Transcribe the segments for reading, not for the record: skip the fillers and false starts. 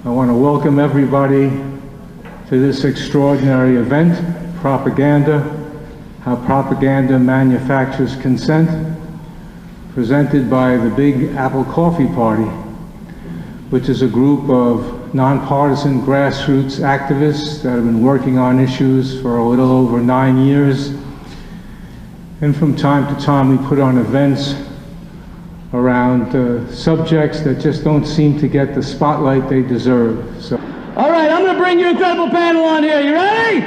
I want to welcome everybody to this extraordinary event, Propaganda, How Propaganda Manufactures Consent, presented by the Big Apple Coffee Party, which is a group of nonpartisan grassroots activists that have been working on issues for a little over 9 years. And from time to time we put on events around subjects that just don't seem to get the spotlight they deserve. So, all right, I'm going to bring your incredible panel on here. You ready?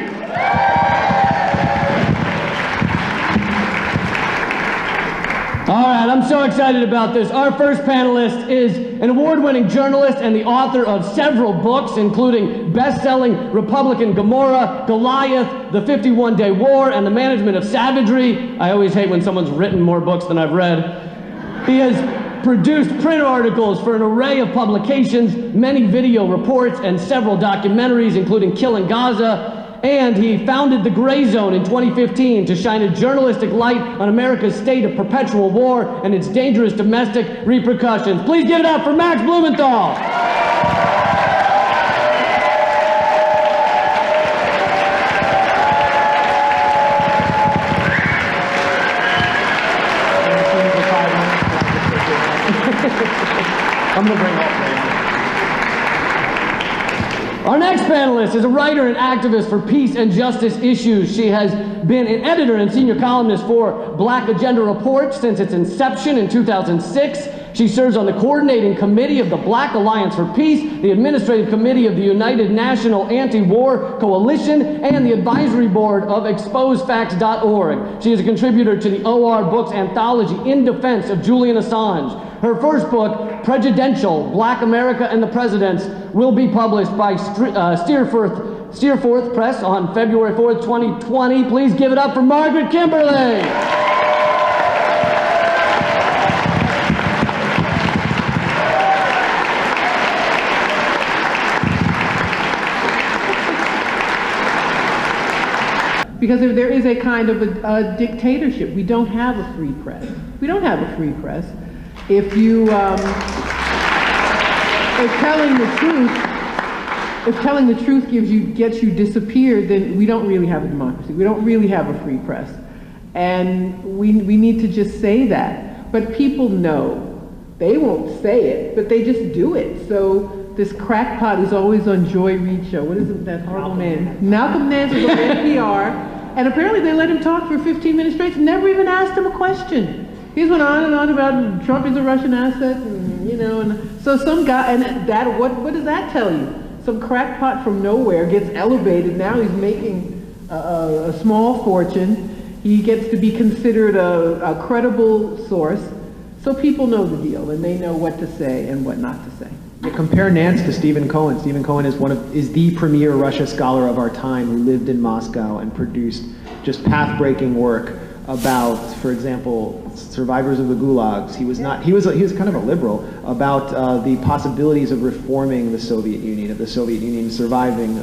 All right, I'm so excited about this. Our first panelist is an award-winning journalist and the author of several books, including best-selling Republican Gomorrah, Goliath, The 51-Day War, and The Management of Savagery. I always hate when someone's written more books than I've read. He has produced print articles for an array of publications, many video reports, and several documentaries, including Killing Gaza. And he founded The Gray Zone in 2015 to shine a journalistic light on America's state of perpetual war and its dangerous domestic repercussions. Please give it up for Max Blumenthal. I'm gonna bring all three. Our next panelist is a writer and activist for peace and justice issues. She has been an editor and senior columnist for Black Agenda Report since its inception in 2006. She serves on the coordinating committee of the Black Alliance for Peace, the administrative committee of the United National Anti-War Coalition, and the advisory board of exposefacts.org. She is a contributor to the OR Books anthology In Defense of Julian Assange. Her first book, Prejudential: Black America and the Presidents, will be published by Steerforth Press on February 4th, 2020. Please give it up for Margaret Kimberly. Because there is a kind of a dictatorship. We don't have a free press. We don't have a free press. If you, if telling the truth gets you disappeared, then we don't really have a democracy. We don't really have a free press. And we need to just say that. But people know. They won't say it, but they just do it. So this crackpot is always on Joy Reid show. What is it, that horrible man? Malcolm Nance is on NPR, and apparently they let him talk for 15 minutes straight and never even asked him a question. He went on and on about Trump is a Russian asset, and, you know, and so some guy, and that, what does that tell you? Some crackpot from nowhere gets elevated. Now he's making a small fortune. He gets to be considered a credible source. So people know the deal, and they know what to say and what not to say. Yeah, compare Nance to Stephen Cohen. Stephen Cohen is the premier Russia scholar of our time, who lived in Moscow and produced just path-breaking work about, for example, survivors of the gulags. He was kind of a liberal about the possibilities of reforming the Soviet Union, of the Soviet Union surviving,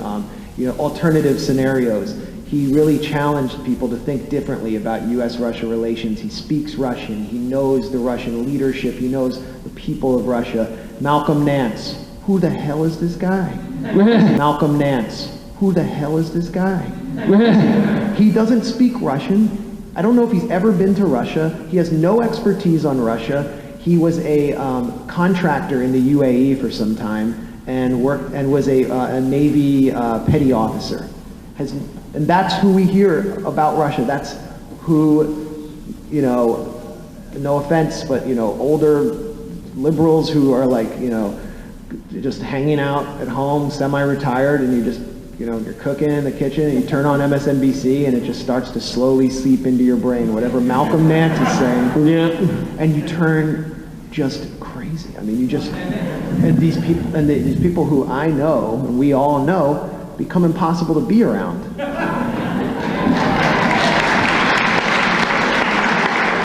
alternative scenarios. He really challenged people to think differently about U.S.-Russia relations. He speaks Russian. He knows the Russian leadership. He knows the people of Russia. Malcolm Nance. Who the hell is this guy? Malcolm Nance. Who the hell is this guy? He doesn't speak Russian. I don't know if he's ever been to Russia. He has no expertise on Russia. He was a contractor in the UAE for some time and was a Navy petty officer. And that's who we hear about Russia. That's who, no offense, but, older liberals who are like, just hanging out at home, semi-retired, and you just, you're cooking in the kitchen, and you turn on MSNBC, and it just starts to slowly seep into your brain, whatever Malcolm Nance is saying. Yeah. And you turn just crazy. I mean, and these people who I know, and we all know, become impossible to be around.